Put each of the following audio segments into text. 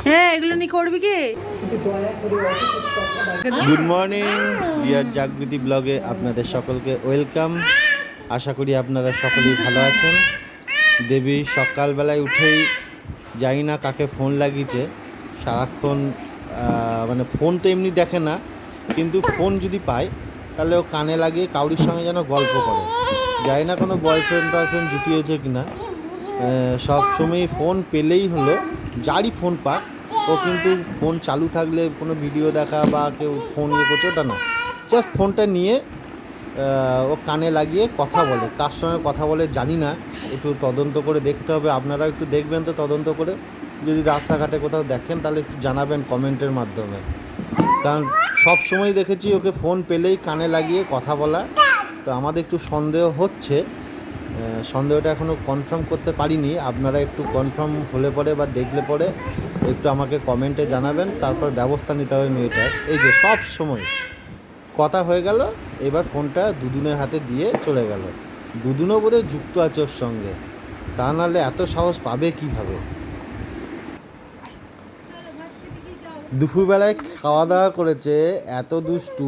হ্যাঁ এগুলো নিয়ে করবি কি? গুড মর্নিং ডিয়ার জাগৃতি ব্লগে আপনাদের সকলকে ওয়েলকাম। আশা করি আপনারা সকলেই ভালো আছেন। দেবী সকালবেলায় উঠেই জানি না কাকে ফোন লাগিয়েছে, সারাক্ষণ মানে ফোন তো এমনি দেখে না, কিন্তু ফোন যদি পায় তাহলে ও কানে লাগিয়ে কাউরির সঙ্গে যেন গল্প করে। জানি না কোনো বয়ফ্রেন্ড টয়ফ্রেন্ড জুটিয়েছে কিনা। সব সময় ফোন পেলেই হলো, যারই ফোন পাক ও কিন্তু ফোন চালু থাকলে কোনো ভিডিও দেখা বা কেউ ফোন ইয়ে করছে ওটা না, জাস্ট ফোনটা নিয়ে ও কানে লাগিয়ে কথা বলে। কার সঙ্গে কথা বলে জানি না, একটু তদন্ত করে দেখতে হবে। আপনারাও একটু দেখবেন তো তদন্ত করে, যদি রাস্তাঘাটে কোথাও দেখেন তাহলে একটু জানাবেন কমেন্টের মাধ্যমে। কারণ সব সময় দেখেছি ওকে ফোন পেলেই কানে লাগিয়ে কথা বলা, তো আমাদের একটু সন্দেহ হচ্ছে। সন্দেহটা এখনও কনফার্ম করতে পারিনি। আপনারা একটু কনফার্ম হলে পরে বা দেখলে পরে একটু আমাকে কমেন্টে জানাবেন, তারপর ব্যবস্থা নিতে হবে মেয়েটার। এই যে সব সময় কথা হয়ে গেল, এবার ফোনটা দুদুনের হাতে দিয়ে চলে গেল। দুদুনও বোধহয় যুক্ত আছে ওর সঙ্গে, তা নাহলে এত সাহস পাবে কীভাবে? দুপুরবেলায় খাওয়া দাওয়া করেছে, এত দুষ্টু।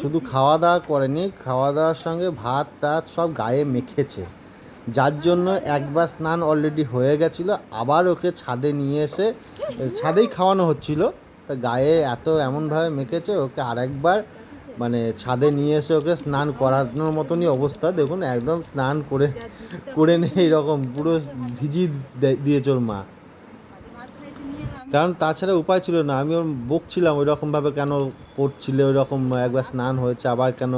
শুধু খাওয়া দাওয়া করেনি, খাওয়া দাওয়ার সঙ্গে ভাত টাত সব গায়ে মেখেছে, যার জন্য একবার স্নান অলরেডি হয়ে গেছিলো। আবার ওকে ছাদে নিয়ে এসে, ছাদেই খাওয়ানো হচ্ছিল, তা গায়ে এমনভাবে মেখেছে ওকে আরেকবার মানে ছাদে নিয়ে এসে ওকে স্নান করানোর মতনই অবস্থা। দেখুন একদম স্নান করে নেই, এরকম পুরো ভিজিয়ে দিয়েছে ওর মা। কারণ তাছাড়া উপায় ছিল না। আমি ওর বকছিলাম ওই রকমভাবে কেন করছিলে, ওই রকম একবার স্নান হয়েছে আবার কেন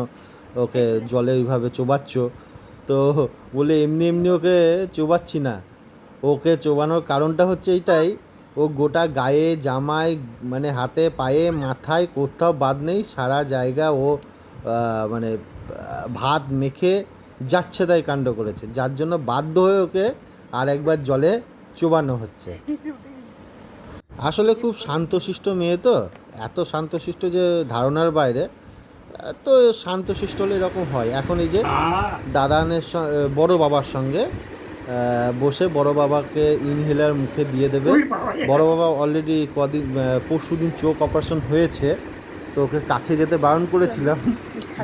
ওকে জলে ওইভাবে চোবাচ্ছ। তো বলে এমনি এমনি ওকে চোবাচ্ছি না, ওকে চোবানোর কারণটা হচ্ছে এইটাই, ও গোটা গায়ে জামায় মানে হাতে পায়ে মাথায় কোথাও বাদ নেই, সারা জায়গা ও মানে ভাত মেখে যাচ্ছে তাই কাণ্ড করেছে, যার জন্য বাধ্য হয়ে ওকে আর একবার জলে চোবানো হচ্ছে। আসলে খুব শান্তশিষ্ট মেয়ে, তো এত শান্তশিষ্ট যে ধারণার বাইরে। তো শান্তশিষ্ট হলে এরকম হয়। এখন এই যে দাদানের বড় বাবার সঙ্গে বসে বড় বাবাকে ইনহেলার মুখে দিয়ে দেবে। বড় বাবা অলরেডি পরশুদিন চোখ অপারেশন হয়েছে, তো ওকে কাছে যেতে বারণ করেছিলাম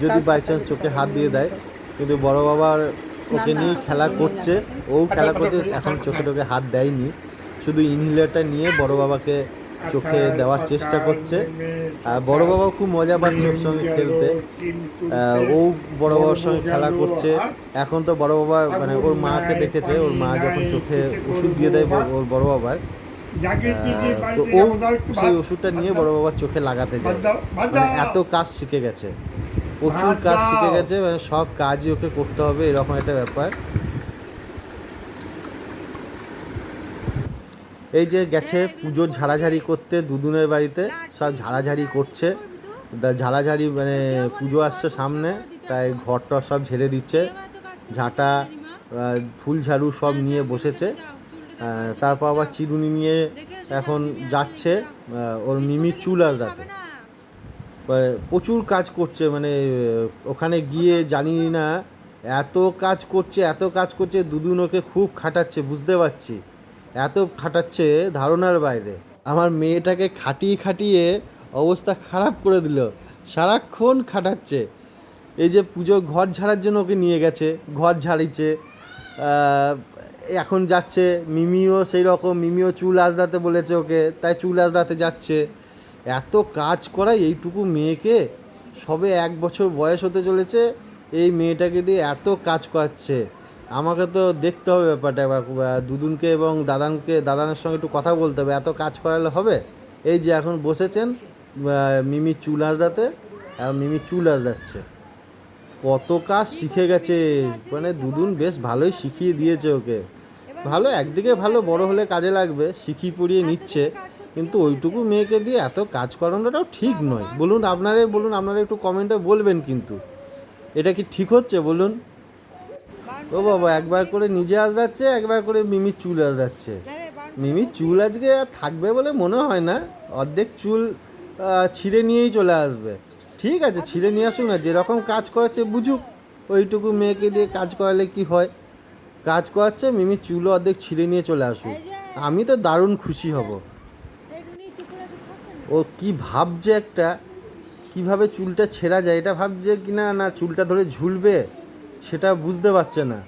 যদি বাই চান্স চোখে হাত দিয়ে দেয়, কিন্তু বড় বাবার ওকে নিয়েই খেলা করছে, ও খেলা করছে, এখন চোখে টোকে হাত দেয়নি, শুধু ইনহেলারটা নিয়ে বড় বাবাকে চোখে দেওয়ার চেষ্টা করছে। আর বড় বাবা খুব মজা পাচ্ছে ওর সঙ্গে খেলতে, ও বড় বাবার সঙ্গে খেলা করছে। এখন তো বড় বাবা মানে ওর মাকে দেখেছে, ওর মা যখন চোখে ওষুধ দিয়ে দেয় ওর বড় বাবার, তো ও সেই ওষুধটা নিয়ে বড় বাবার চোখে লাগাতে যায়। মানে এত কাজ শিখে গেছে, প্রচুর কাজ শিখে গেছে, মানে সব কাজই ওকে করতে হবে, এরকম একটা ব্যাপার। এই যে গেছে পুজোর ঝাড়াঝাড়ি করতে দুদুনের বাড়িতে, সব ঝাড়াঝাড়ি করছে। ঝাড়াঝাড়ি মানে পুজো আসছে সামনে, তাই ঘরটা সব ঝেড়ে দিচ্ছে, ঝাঁটা ফুল ঝাড়ু সব নিয়ে বসেছে। তারপর আবার চিরুনি নিয়ে এখন যাচ্ছে ওর মিমির চুল আঁচড়াতে। প্রচুর কাজ করছে, মানে ওখানে গিয়ে জানি না এত কাজ করছে দুদুন ওকে খুব খাটাচ্ছে, বুঝতে পারছি এত খাটাচ্ছে ধারণার বাইরে। আমার মেয়েটাকে খাটিয়ে অবস্থা খারাপ করে দিল, সারাক্ষণ খাটাচ্ছে। এই যে পুজো ঘর ঝাড়ার জন্য ওকে নিয়ে গেছে, ঘর ঝাড়িছে, এখন যাচ্ছে। মিমিও সেই রকম, মিমিও চুল আঁচড়াতে বলেছে ওকে, তাই চুল আঁচড়াতে যাচ্ছে। এত কাজ করায় এইটুকু মেয়েকে, সবে 1 বছর বয়স হতে চলেছে, এই মেয়েটাকে দিয়ে এত কাজ করাচ্ছে। আমাকে তো দেখতে হবে ব্যাপারটা, দুদুনকে এবং দাদানের সঙ্গে একটু কথা বলতে হবে, এত কাজ করালে হবে? এই যে এখন বসেছেন মিমি চুল আঁচড়াতে, আর মিমি চুল আঁচড়াচ্ছে। কত কাজ শিখে গেছে, মানে দুদুন বেশ ভালোই শিখিয়ে দিয়েছে ওকে। ভালো, একদিকে ভালো, বড় হলে কাজে লাগবে, শিখিয়ে পড়িয়ে নিচ্ছে, কিন্তু ওইটুকু মেয়েকে দিয়ে এত কাজ করানোটাও ঠিক নয়। বলুন আপনারা একটু কমেন্টে বলবেন, কিন্তু এটা কি ঠিক হচ্ছে বলুন? ও বাবা, একবার করে নিজে আঁচড়াচ্ছে, একবার করে মিমির চুল আঁচড়াচ্ছে। মিমির চুল আজকে আর থাকবে বলে মনে হয় না, অর্ধেক চুল ছিঁড়ে নিয়েই চলে আসবে। ঠিক আছে, ছিঁড়ে নিয়ে আসুক না, যেরকম কাজ করাচ্ছে বুঝুক। ওইটুকু মেয়েকে দিয়ে কাজ করালে কি হয়? কাজ করাচ্ছে, মিমির চুলও অর্ধেক ছিঁড়ে নিয়ে চলে আসুক, আমি তো দারুণ খুশি হব। ও কি ভাবছে একটা, কিভাবে চুলটা ছেঁড়া যায় এটা ভাবছে কি না, না চুলটা ধরে ঝুলবে সেটা বুঝতে পারছে না।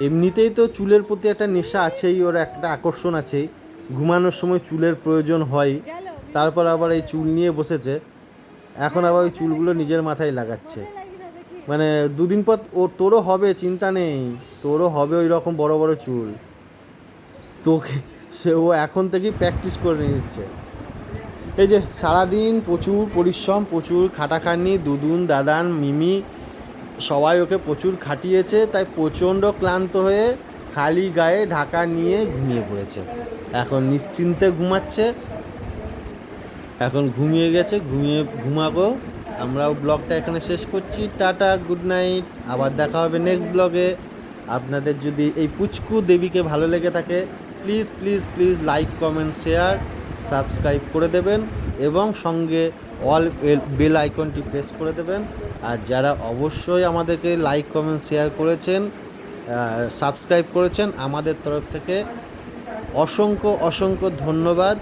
এমনিতেই তো চুলের প্রতি একটা নেশা আছেই, ওর একটা আকর্ষণ আছেই, ঘুমানোর সময় চুলের প্রয়োজন হয়, তারপর আবার এই চুল নিয়ে বসেছে, এখন আবার ওই চুলগুলো নিজের মাথায় লাগাচ্ছে। মানে দুদিন পর তোরও হবে, চিন্তা নেই, তোরও হবে ওই রকম বড় বড় চুল। তোকে ও এখন থেকেই প্র্যাকটিস করে নিচ্ছে। এই যে সারাদিন প্রচুর পরিশ্রম, প্রচুর খাটাখাটনি, দুদুন, দাদান, মিমি সবাই ওকে প্রচুর খাটিয়েছে, তাই প্রচণ্ড ক্লান্ত হয়ে খালি গায়ে ঢাকা নিয়ে ঘুমিয়ে পড়েছে। এখন নিশ্চিন্তে ঘুমাচ্ছে, এখন ঘুমিয়ে গেছে, ঘুমাবো। আমরাও ব্লগটা এখানে শেষ করছি। টাটা, গুড নাইট, আবার দেখা হবে নেক্সট ব্লগে। আপনাদের যদি এই পুচকু দেবীকে ভালো লেগে থাকে, please please please like, comment, share, subscribe করে দেবেন এবং সঙ্গে অল বেল আইকনটি প্রেস করে দেবেন। আর যারা অবশ্যই আমাদেরকে লাইক, কমেন্ট, শেয়ার করেছেন, সাবস্ক্রাইব করেছেন, আমাদের তরফ থেকে অসংখ্য অসংখ্য ধন্যবাদ।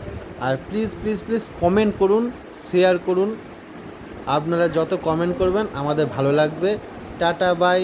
আর প্লিজ প্লিজ প্লিজ কমেন্ট করুন, শেয়ার করুন। আপনারা যত কমেন্ট করবেন আমাদের ভালো লাগবে। Tata, by.